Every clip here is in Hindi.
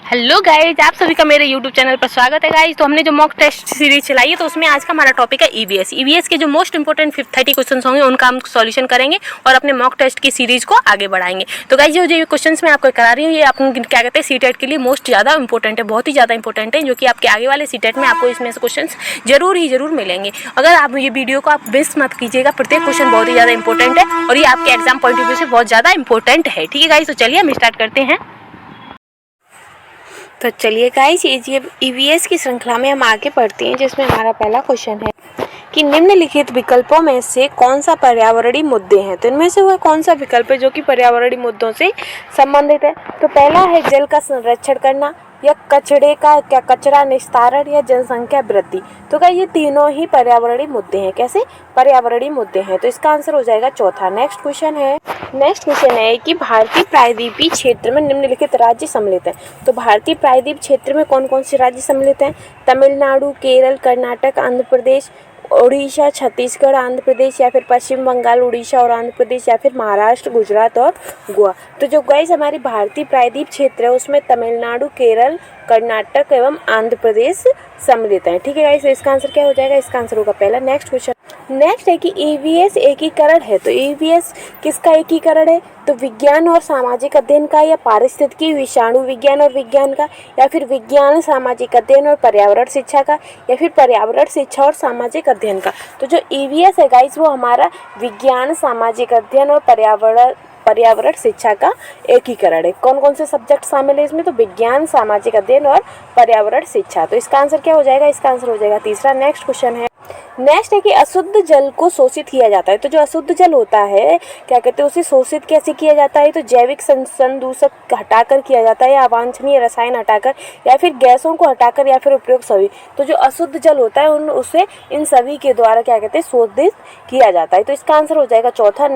हेलो गाइज, आप सभी का मेरे यूट्यूब चैनल पर स्वागत है गाइज। तो हमने जो मॉक टेस्ट सीरीज चलाई है तो उसमें आज का हमारा टॉपिक है ईवीएस। ईवीएस के जो मोस्ट इंपोर्टेंट 30 क्वेश्चन होंगे उनका हम सॉल्यूशन करेंगे और अपने मॉक टेस्ट की सीरीज को आगे बढ़ाएंगे। तो गाइज जो क्वेश्चन मैं आपको करा रही हूँ ये आपको क्या कहते हैं सीटेट के लिए मोस्ट ज़्यादा इंपॉर्टेंट है, बहुत ही ज़्यादा इंपॉर्टेंट है, जो कि आपके आगे वाले सीटेट में आपको इसमें से क्वेश्चन जरूर मिलेंगे। अगर आप ये वीडियो को आप मिस मत कीजिएगा, प्रत्येक क्वेश्चन बहुत ही ज़्यादा इंपॉर्टेंट है और ये आपके एग्जाम पॉइंट ऑफ व्यू से बहुत ज़्यादा इंपॉर्टेंट है। ठीक है गाइज, तो चलिए हम स्टार्ट करते हैं। तो चलिए गाइस, ये ईवीएस की श्रृंखला में हम आगे बढ़ते हैं, जिसमें हमारा पहला क्वेश्चन है कि निम्नलिखित विकल्पों में से कौन सा पर्यावरणीय मुद्दे हैं। तो इनमें से वह कौन सा विकल्प है जो कि पर्यावरणीय मुद्दों से संबंधित है। तो पहला है जल का संरक्षण करना, या कचरा निस्तारण, या जनसंख्या वृद्धि। तो क्या ये तीनों ही पर्यावरणीय मुद्दे हैं। कैसे पर्यावरणीय मुद्दे हैं, तो इसका आंसर हो जाएगा चौथा। नेक्स्ट क्वेश्चन है कि भारतीय प्रायद्वीपीय क्षेत्र में निम्नलिखित राज्य सम्मिलित हैं। तो भारतीय प्रायद्वीप क्षेत्र में कौन कौन से राज्य सम्मिलित हैं। तमिलनाडु, केरल, कर्नाटक, आंध्र प्रदेश, उड़ीसा, छत्तीसगढ़, आंध्र प्रदेश, या फिर पश्चिम बंगाल, उड़ीसा और आंध्र प्रदेश, या फिर महाराष्ट्र, गुजरात और गोवा। तो जो गाइस हमारी भारतीय प्रायद्वीप क्षेत्र है उसमें तमिलनाडु, केरल, कर्नाटक एवं आंध्र प्रदेश सम्मिलित है। ठीक है गाइस, इसका आंसर क्या हो जाएगा। इसका आंसर होगा पहला। नेक्स्ट है कि ईवीएस एकीकरण है। तो ईवीएस किसका एकीकरण है। तो विज्ञान और सामाजिक अध्ययन का, या पारिस्थितिकी, विषाणु विज्ञान और विज्ञान का, या फिर विज्ञान, सामाजिक अध्ययन और पर्यावरण शिक्षा का, या फिर पर्यावरण शिक्षा और सामाजिक अध्ययन का। तो जो ईवीएस है गाइस वो हमारा विज्ञान, सामाजिक अध्ययन और पर्यावरण शिक्षा का एकीकरण है। कौन कौन से सब्जेक्ट शामिल है इसमें। तो विज्ञान, सामाजिक अध्ययन और पर्यावरण शिक्षा। तो इसका आंसर क्या हो जाएगा। इसका आंसर हो जाएगा तीसरा। नेक्स्ट है कि अशुद्ध जल को शोषित किया जाता है। तो जो अशुद्ध जल होता है क्या कहते हैं उसे शोषित कैसे किया जाता है। तो जैविक संदूषक हटाकर किया जाता है, या अवांछनीय रसायन हटाकर, या फिर गैसों को हटाकर, या फिर उपयोग सभी। तो जो अशुद्ध जल होता है उसे इन सभी के द्वारा क्या कहते हैं शोधित किया जाता है। तो इसका आंसर हो जाएगा चौथा।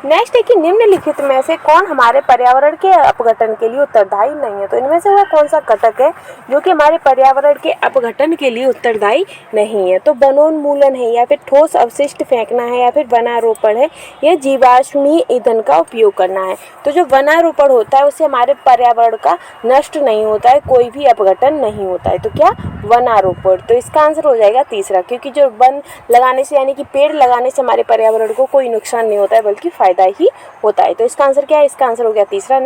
नेक्स्ट है कि निम्नलिखित में से कौन हमारे पर्यावरण के अपघटन के लिए उत्तरदायी नहीं है। तो इनमें से वह कौन सा घटक है जो कि हमारे पर्यावरण के अपघटन के लिए उत्तरदायी नहीं है। तो वनोन्मूलन है, या फिर ठोस अवशिष्ट फेंकना है, या फिर वनारोपण है, या जीवाश्मीय ईंधन का उपयोग करना है। तो जो वनारोपण होता है उससे हमारे पर्यावरण का नष्ट नहीं होता है, कोई भी अपघटन नहीं होता है। तो क्या वनारोपण। तो इसका आंसर हो जाएगा तीसरा, क्योंकि जो वन लगाने से यानी कि पेड़ लगाने से हमारे पर्यावरण को कोई नुकसान नहीं होता है बल्कि फायदा ही होता है। तो इसका आंसर क्या है। इसका आंसर हो गया तीसरा।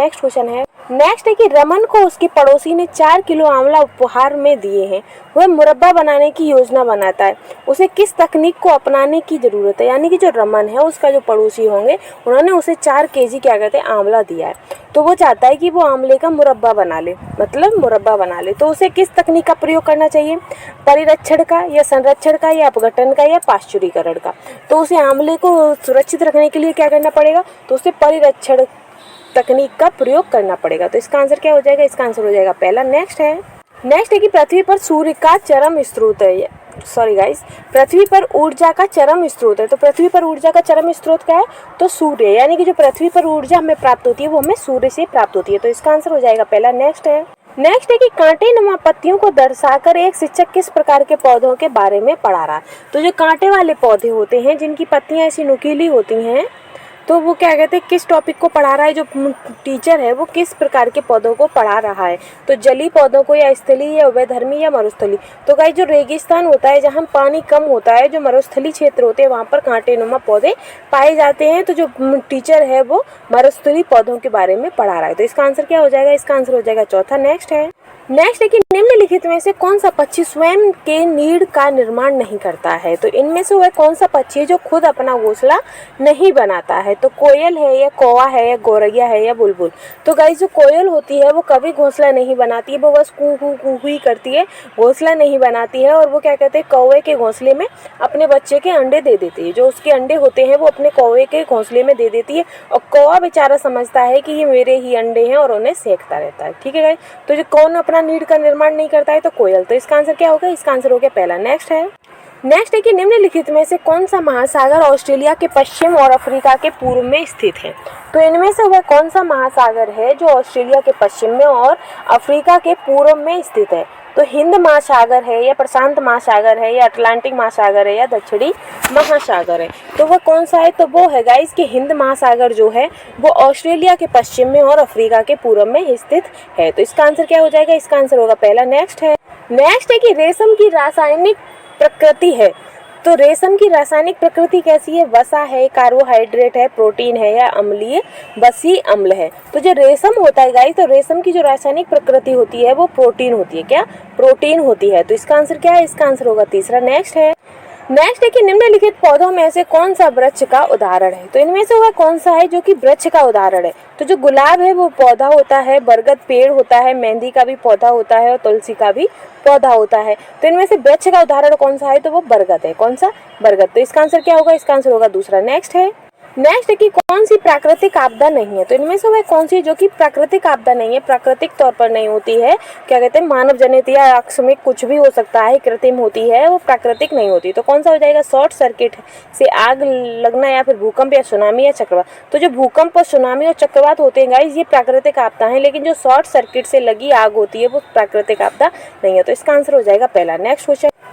नेक्स्ट है कि रमन को उसके पड़ोसी ने 4 किलो आंवला उपहार में दिए हैं। वह मुरब्बा बनाने की योजना बनाता है। उसे किस तकनीक को अपनाने की जरूरत है। यानी कि जो रमन है उसका जो पड़ोसी होंगे उन्होंने उसे 4 केजी क्या कहते हैं आंवला दिया है। तो वो चाहता है कि वो आंवले का मुरब्बा बना ले। तो उसे किस तकनीक का प्रयोग करना चाहिए। परिरक्षण का, या संरक्षण का, या अपघटन का, या पाश्चुरीकरण का। तो उसे आंवले को सुरक्षित रखने के लिए क्या करना पड़ेगा। तो उसे परिरक्षण तकनीक का प्रयोग करना पड़ेगा। तो इसका आंसर क्या हो जाएगा। इसका आंसर हो जाएगा पहला। नेक्स्ट है कि पृथ्वी पर सूर्य का चरम स्रोत है। पृथ्वी पर ऊर्जा का चरम स्रोत है। तो पृथ्वी पर ऊर्जा का चरम स्रोत क्या है। तो सूर्य। यानी कि जो पृथ्वी पर ऊर्जा हमें प्राप्त होती है वो हमें सूर्य से प्राप्त होती है। तो इसका आंसर हो जाएगा पहला। नेक्स्ट है कि कांटे नुमा पत्तियों को दर्शाकर एक शिक्षक किस प्रकार के पौधों के बारे में पढ़ा रहा है। तो जो कांटे वाले पौधे होते हैं जिनकी पत्तियां ऐसी नुकीली होती हैं, तो वो क्या कहते हैं किस टॉपिक को पढ़ा रहा है। जो टीचर है वो किस प्रकार के पौधों को पढ़ा रहा है। तो जलीय पौधों को, या स्थलीय, या उभयधर्मी, या मरुस्थली। तो गाइस जो रेगिस्तान होता है जहाँ पानी कम होता है, जो मरुस्थली क्षेत्र होते हैं वहाँ पर कांटेनुमा पौधे पाए जाते हैं। तो जो टीचर है वो मरुस्थली पौधों के बारे में पढ़ा रहा है। तो इसका आंसर क्या हो जाएगा। इसका आंसर हो जाएगा चौथा। नेक्स्ट है कि निम्नलिखित में से कौन सा पक्षी स्वयं के नीड़ का निर्माण नहीं करता है। तो इनमें से वह कौन सा पक्षी है जो खुद अपना घोंसला नहीं बनाता है। तो कोयल है, या कौवा है, या गौरैया है, या बुलबुल। तो गाइस जो कोयल होती है वो कभी घोंसला नहीं बनाती है, वो बस कू कू कू ही करती है, घोंसला नहीं बनाती है। और वो क्या कहते हैं कौवे के घोंसले में अपने बच्चे के अंडे दे देती है। जो उसके अंडे होते हैं वो अपने कौवे के घोंसले में दे देती है, और कौवा बेचारा समझता है कि ये मेरे ही अंडे हैं और उन्हें सेकता रहता है। ठीक है गाइस, तो जो कौन अपना नीड का निर्माण नहीं करता है। तो कोयल। तो इसका आंसर क्या होगा। इसका आंसर हो गया पहला। नेक्स्ट है कि निम्नलिखित में से कौन सा महासागर ऑस्ट्रेलिया के पश्चिम और अफ्रीका के पूर्व में स्थित है। तो इनमें से वह कौन सा महासागर है जो ऑस्ट्रेलिया के पश्चिम में और अफ्रीका के पूर्व में स्थित है। तो हिंद महासागर है या प्रशांत महासागर है या अटलांटिक महासागर है या दक्षिणी महासागर है। तो वह कौन सा है, तो वो है गाइस कि हिंद महासागर जो है वो ऑस्ट्रेलिया के पश्चिम में और अफ्रीका के पूर्व में स्थित है। तो इसका आंसर क्या हो जाएगा, इसका आंसर होगा पहला। नेक्स्ट है कि रेशम की रासायनिक प्रकृति है। तो रेशम की रासायनिक प्रकृति कैसी है, वसा है, कार्बोहाइड्रेट है, प्रोटीन है या अम्लीय बसी अम्ल है। तो जो रेशम होता है गाइस, तो रेशम की जो रासायनिक प्रकृति होती है वो प्रोटीन होती है। क्या, प्रोटीन होती है। तो इसका आंसर क्या है, इसका आंसर होगा तीसरा। नेक्स्ट है कि निम्नलिखित पौधों में से कौन सा वृक्ष का उदाहरण है। तो इनमें से वह कौन सा है जो कि वृक्ष का उदाहरण है। तो जो गुलाब है वो पौधा होता है, बरगद पेड़ होता है, मेहंदी का भी पौधा होता है और तुलसी का भी पौधा होता है। तो इनमें से वृक्ष का उदाहरण कौन सा है, तो वो बरगद है। कौन सा, बरगद। तो इसका आंसर क्या होगा, इसका आंसर होगा दूसरा। नेक्स्ट है कि कौन सी प्राकृतिक आपदा नहीं है। तो इनमें से वह कौन सी जो कि प्राकृतिक आपदा नहीं है, प्राकृतिक तौर पर नहीं होती है, क्या कहते हैं, मानव जनित या आकस्मिक कुछ भी हो सकता है, कृत्रिम होती है, वो प्राकृतिक नहीं होती। तो कौन सा हो जाएगा, शॉर्ट सर्किट से आग लगना या फिर भूकंप या सुनामी या चक्रवात। तो जो भूकंप और सुनामी और चक्रवात होते हैं गाइस, ये प्राकृतिक आपदा है, लेकिन जो शॉर्ट सर्किट से लगी आग होती है वो प्राकृतिक आपदा नहीं है। तो इसका आंसर हो जाएगा पहला।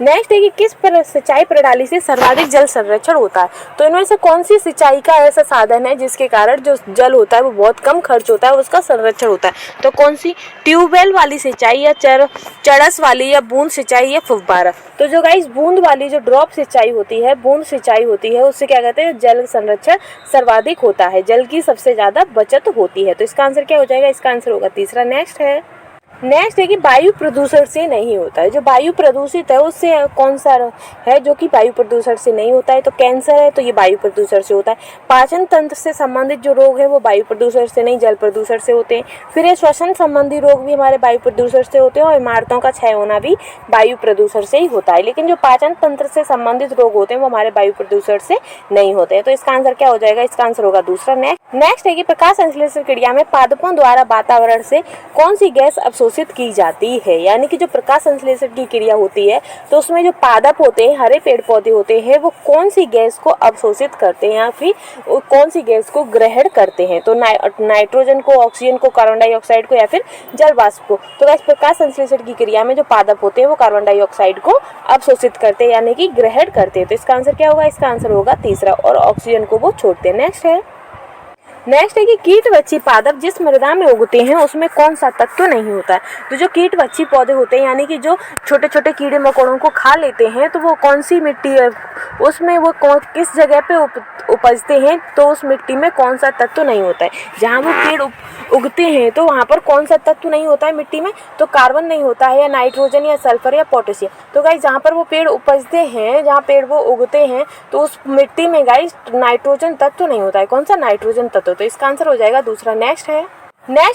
नेक्स्ट है कि किस सिंचाई प्रणाली से सर्वाधिक जल संरक्षण होता है। तो इनमें से कौन सी सिंचाई का ऐसा साधन है जिसके कारण जो जल होता है वो बहुत कम खर्च होता है, उसका संरक्षण होता है। तो कौन सी, ट्यूबवेल वाली सिंचाई या चरस वाली या बूंद सिंचाई या फुब्बारा। तो जो गाइस बूंद वाली जो ड्रॉप सिंचाई होती है, बूंद सिंचाई होती है, उससे क्या कहते हैं, जल संरक्षण सर्वाधिक होता है, जल की सबसे ज्यादा बचत होती है। तो इसका आंसर क्या हो जाएगा, इसका आंसर होगा तीसरा। नेक्स्ट है कि वायु प्रदूषण से नहीं होता है। जो वायु प्रदूषित है उससे कौन सा है जो कि वायु प्रदूषण से नहीं होता है। तो कैंसर है, तो ये वायु प्रदूषण से होता है। पाचन तंत्र से संबंधित जो रोग है वो वायु प्रदूषण से नहीं, जल प्रदूषण से होते हैं। फिर ये श्वसन संबंधी रोग भी हमारे वायु प्रदूषण से होते हैं और इमारतों का क्षय होना भी वायु प्रदूषण से ही होता है। लेकिन जो पाचन तंत्र से संबंधित रोग होते हैं वो हमारे वायु प्रदूषण से नहीं होते हैं। तो इसका आंसर क्या हो जाएगा, इसका आंसर होगा दूसरा। नेक्स्ट है कि प्रकाश संश्लेषण क्रिया में पादपों द्वारा वातावरण से कौन सी गैस अवशोषित की जाती है। यानी कि जो प्रकाश संश्लेषण की क्रिया होती है तो उसमें जो पादप होते हैं, हरे पेड़ पौधे होते हैं, वो कौन सी गैस को अवशोषित करते हैं या फिर कौन सी गैस को ग्रहण करते हैं। तो नाइट्रोजन को, ऑक्सीजन को, कार्बन डाइऑक्साइड को या फिर जल वाष्प को। तो गैस प्रकाश संश्लेषण की क्रिया में जो पादप होते हैं वो कार्बन डाइऑक्साइड को अवशोषित करते हैं यानी कि ग्रहण करते हैं। तो इसका आंसर क्या होगा, इसका आंसर होगा तीसरा, और ऑक्सीजन को वो छोड़ते हैं। नेक्स्ट है कि कीटवच्छी पादप जिस मृदा में उगते हैं उसमें कौन सा तत्व नहीं होता है। तो जो कीटवच्छी पौधे होते हैं यानी कि जो छोटे छोटे कीड़े मकोड़ों को खा लेते हैं, तो वो कौन सी मिट्टी है उसमें वो किस जगह पे उपजते हैं, तो उस मिट्टी में कौन सा तत्व नहीं होता है। जहाँ वो पेड़ उगते हैं तो वहाँ पर कौन सा तत्व नहीं होता है मिट्टी में, तो कार्बन नहीं होता है या नाइट्रोजन या सल्फर या पोटेशियम। तो गाइस जहाँ पर वो पेड़ उपजते हैं, जहाँ पेड़ वो उगते हैं, तो उस मिट्टी में गाइस नाइट्रोजन तत्व नहीं होता है। कौन सा, नाइट्रोजन तत्व। तो इसका आंसर हो जाएगा दूसरा। नेक्स्ट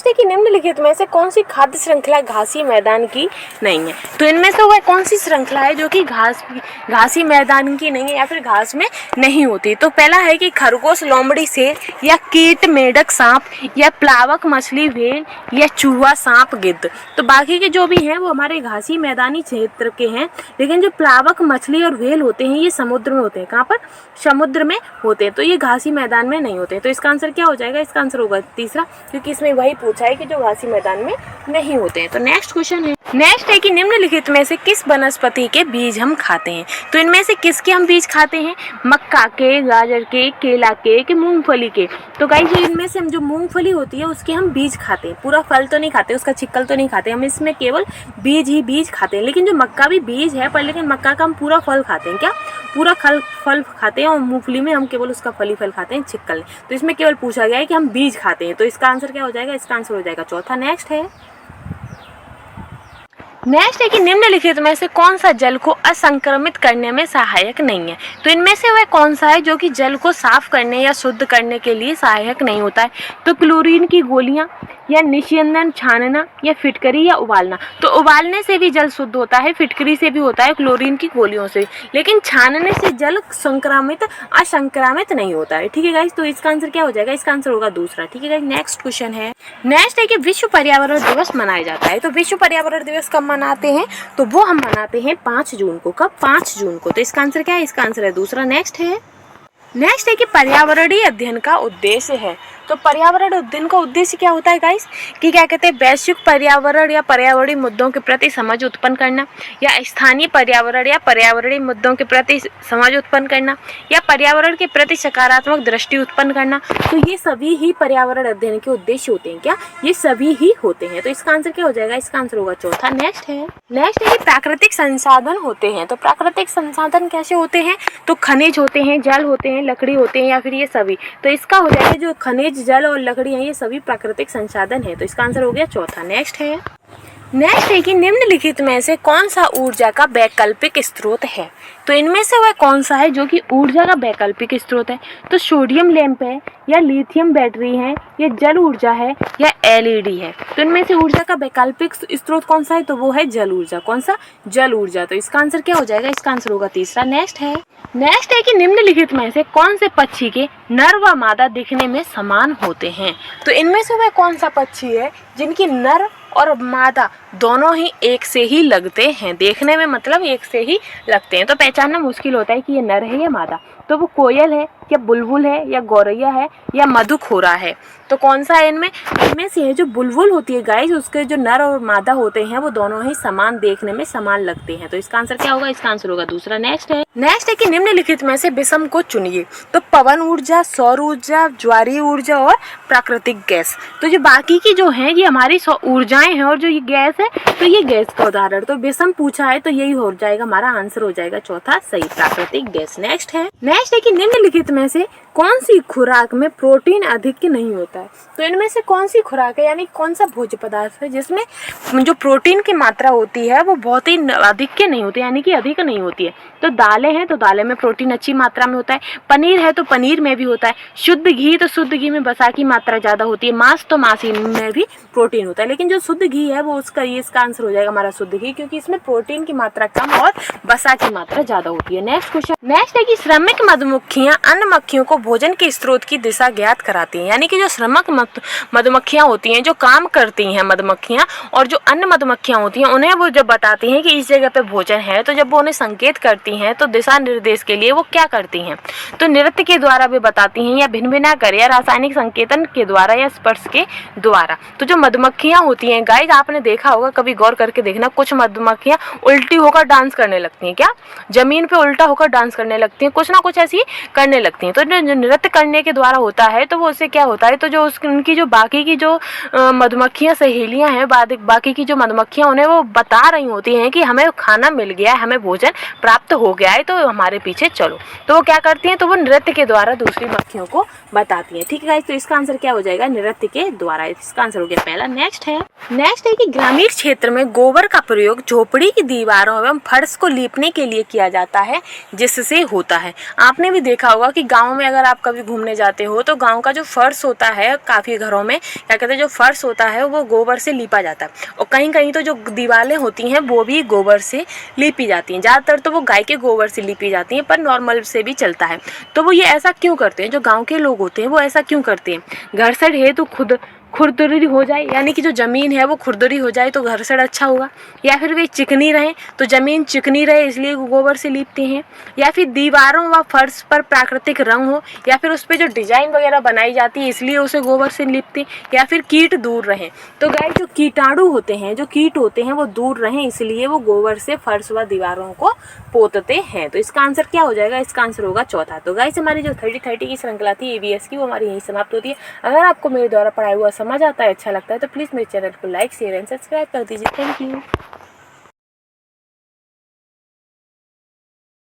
है कि निम्नलिखित में से कौन सी खाद्य श्रृंखला घासी मैदान की नहीं है। तो इनमें से वह कौन सी श्रृंखला है जो कि घासी मैदान की नहीं है या फिर घास में नहीं होती। तो पहला है कि खरगोश, लोमड़ी, शेर या कीट, मेढक, सांप या प्लावक मछली, भेड़ या चूहा, सांप, गिद्ध। तो बाकी के जो भी हैं वो हमारे घासी मैदानी क्षेत्र के हैं, लेकिन जो प्लावक मछली और व्हेल होते हैं ये समुद्र में होते हैं। कहाँ पर, समुद्र में होते हैं। तो ये घासी मैदान में नहीं होते। तो इसका आंसर क्या हो जाएगा, इसका आंसर होगा तीसरा, क्योंकि इसमें वही पूछा है कि जो घासी मैदान में नहीं होते हैं। तो नेक्स्ट है कि निम्नलिखित में से किस वनस्पति के बीज हम खाते हैं। तो इनमें से किसके हम बीज खाते हैं, मक्का के, गाजर के, केला के मूंगफली के। तो गाइस इनमें से हम जो मूंगफली होती है उसके हम बीज खाते हैं, पूरा फल तो नहीं खाते, उसका छिक्कल तो नहीं खाते, हम इसमें केवल बीज खाते हैं। लेकिन जो मक्का भी बीज है पर लेकिन मक्का का हम पूरा फल खाते हैं। क्या, पूरा फल खाते हैं, और मूंगफली में हम केवल उसका फल खाते हैं, छिक्कल। तो इसमें केवल पूछा गया है कि हम बीज खाते हैं। तो इसका आंसर क्या हो जाएगा, इसका आंसर हो जाएगा चौथा। नेक्स्ट है कि निम्नलिखित में से कौन सा जल को असंक्रमित करने में सहायक नहीं है। तो इनमें से वह कौन सा है जो कि जल को साफ करने या शुद्ध करने के लिए सहायक नहीं होता है। तो क्लोरीन की गोलियां या निस्यंदन, छानना या फिटकरी या उबालना। तो उबालने से भी जल शुद्ध होता है, फिटकरी से भी होता है, क्लोरीन की गोलियों से, लेकिन छानने से जल असंक्रामित नहीं होता है। ठीक है गाइस, तो इसका आंसर क्या हो जाएगा, इसका आंसर होगा दूसरा। ठीक है गाइस, नेक्स्ट है कि विश्व पर्यावरण दिवस मनाया जाता है। तो विश्व पर्यावरण दिवस कब मनाते हैं? तो वो हम मनाते हैं 5 जून को। कब? 5 जून को। तो इसका आंसर क्या है? इसका आंसर है दूसरा। नेक्स्ट है कि पर्यावरणीय अध्ययन का उद्देश्य है। तो पर्यावरण अध्ययन का उद्देश्य क्या होता है गाइस? कि क्या कहते हैं, वैश्विक पर्यावरण या पर्यावरणीय मुद्दों के प्रति समझ उत्पन्न करना, या स्थानीय पर्यावरण या पर्यावरणीय मुद्दों के प्रति समझ उत्पन्न करना, या पर्यावरण के प्रति सकारात्मक दृष्टि उत्पन्न करना। तो ये सभी ही पर्यावरण अध्ययन के उद्देश्य होते हैं। क्या? ये सभी ही होते हैं। तो इसका आंसर क्या हो जाएगा? इसका आंसर होगा चौथा। नेक्स्ट है कि प्राकृतिक संसाधन होते हैं। तो प्राकृतिक संसाधन कैसे होते हैं? तो खनिज होते हैं, जल होते हैं, लकड़ी होते हैं, या फिर ये सभी। तो इसका हो जाएगा जो खनिज, जल और लकड़ी है, ये सभी प्राकृतिक संसाधन है। तो इसका आंसर हो गया चौथा। नेक्स्ट है कि निम्नलिखित में से कौन सा ऊर्जा का वैकल्पिक स्रोत है? तो इनमें से वह कौन सा है जो कि ऊर्जा का वैकल्पिक स्रोत है? तो सोडियम लैंप है, या लिथियम बैटरी है, या जल ऊर्जा है, या एलईडी है। तो इनमें से ऊर्जा का वैकल्पिक स्रोत कौन सा है? तो वो है जल ऊर्जा। कौन सा? जल ऊर्जा। तो इसका आंसर क्या हो जाएगा? इसका आंसर होगा तीसरा। नेक्स्ट है कि निम्नलिखित में से कौन से पक्षी के नर व मादा दिखने में समान होते हैं? तो इनमें से वह कौन सा पक्षी है जिनकी नर और मादा दोनों ही एक से ही लगते हैं? देखने में मतलब एक से ही लगते हैं। तो पहचानना मुश्किल होता है कि ये नर है या मादा। तो वो कोयल है, या बुलबुल है, या गौरैया है, या मधुखोरा है। तो कौन सा है इनमें से है? जो बुलबुल होती है गाइस, उसके जो नर और मादा होते हैं वो दोनों ही समान, देखने में समान लगते हैं। तो इसका आंसर क्या होगा? इसका आंसर होगा दूसरा। नेक्स्ट है कि निम्नलिखित में से विषम को चुनिए। तो पवन ऊर्जा, सौर ऊर्जा, ज्वारीय ऊर्जा और प्राकृतिक गैस। तो जो बाकी की जो है ये हमारी ऊर्जाएं हैं, और जो ये गैस है तो ये गैस का उदाहरण। तो विषम पूछा है तो यही हो जाएगा, हमारा आंसर हो जाएगा चौथा सही, प्राकृतिक गैस। नेक्स्ट है कि निम्नलिखित में से कौन सी खुराक में प्रोटीन अधिक नहीं होता है? तो इनमें से कौन सी खुराक है, यानी कौन सा भोज्य पदार्थ है जिसमें जो प्रोटीन की मात्रा होती है वो बहुत ही अधिक नहीं होती, यानी कि अधिक नहीं होती है? तो दालें हैं, तो दालें में प्रोटीन अच्छी मात्रा में होता है। पनीर है तो पनीर में भी होता है। शुद्ध घी, तो शुद्ध घी में वसा की मात्रा ज़्यादा होती है। मांस, तो मांस में भी प्रोटीन होता है। लेकिन जो शुद्ध घी है वो इसका आंसर हो जाएगा हमारा शुद्ध घी, क्योंकि इसमें प्रोटीन की मात्रा कम और वसा की मात्रा ज़्यादा होती है। नेक्स्ट है कि श्रमिक मधुमक्खियाँ अन्य मक्खियों को भोजन के स्रोत की दिशा ज्ञात कराती हैं। यानी कि जो श्रमिक मधुमक्खियाँ होती हैं, जो काम करती हैं मधुमक्खियाँ, और जो अन्य मधुमक्खियाँ होती हैं, उन्हें वो जब बताती हैं कि इस जगह पे भोजन है, तो जब वो उन्हें संकेत करती हैं तो दिशा निर्देश के लिए वो क्या करती हैं? तो नृत्य के द्वारा भी बताती हैं, या भिन्न कर, या रासायनिक संकेतन के द्वारा, या स्पर्श के द्वारा। तो जो मधुमक्खियाँ होती हैं गाइस, आपने देखा होगा, कभी गौर करके देखना, कुछ मधुमक्खियाँ उल्टी होकर डांस करने लगती हैं। क्या? जमीन पे उल्टा होकर डांस करने लगती हैं, कुछ ना कुछ ऐसी करने लगती हैं। तो जो नृत्य करने के द्वारा होता है तो वो उससे क्या होता है, तो जो उनकी जो बाकी की जो मधुमक्खियाँ सहेलियाँ हैं, बाकी की जो मधुमक्खियाँ, उन्हें वो बता रही होती हैं कि हमें खाना मिल गया है, हमें भोजन प्राप्त हो गया है, तो हमारे पीछे चलो। तो वो क्या करती हैं? तो वो नृत्य के द्वारा दूसरी मक्खियों को बताती हैं। ठीक है गाइस, तो इसका आंसर क्या हो जाएगा? नृत्य के द्वारा। इसका आंसर हो गया पहला। नेक्स्ट है कि ग्रामीण क्षेत्र में गोबर का प्रयोग झोपड़ी की दीवारों एवं फर्श को लीपने के लिए किया जाता है, जिससे होता है। आपने भी देखा होगा कि गांव में अगर आप कभी घूमने जाते हो तो गांव का जो फर्श होता है, काफ़ी घरों में क्या कहते हैं, जो फर्श होता है वो गोबर से लीपा जाता है, और कहीं कहीं तो जो दीवारें होती हैं वो भी गोबर से लीपी जाती हैं। ज़्यादातर तो वो गाय के गोबर से लीपी जाती हैं, पर नॉर्मल से भी चलता है। तो वो ये ऐसा क्यों करते हैं? जो गाँव के लोग होते हैं वो ऐसा क्यों करते हैं? घर्षण है तो खुरदुरी हो जाए, यानी कि जो ज़मीन है वो खुरदुरी हो जाए तो घर्षण अच्छा होगा, या फिर वे चिकनी रहें तो ज़मीन चिकनी रहे इसलिए गोबर से लीपते हैं, या फिर दीवारों व फर्श पर प्राकृतिक रंग हो, या फिर उस पर जो डिज़ाइन वगैरह बनाई जाती है इसलिए उसे गोबर से लीपते हैं, या फिर कीट दूर रहें। तो गाइस, जो कीटाणु होते हैं, जो कीट होते हैं वो दूर रहें इसलिए वो गोबर से फर्श व दीवारों को पोतते हैं। तो इसका आंसर क्या हो जाएगा? इसका आंसर होगा चौथा। तो गाइस, हमारी जो 30-30 की श्रृंखला थी EVS की, वो हमारी यहीं समाप्त होती है। अगर आपको मेरे द्वारा पढ़ाया हुआ समझ आता है, अच्छा लगता है, तो प्लीज़ मेरे चैनल को लाइक, शेयर एंड सब्सक्राइब कर दीजिए। Thank you.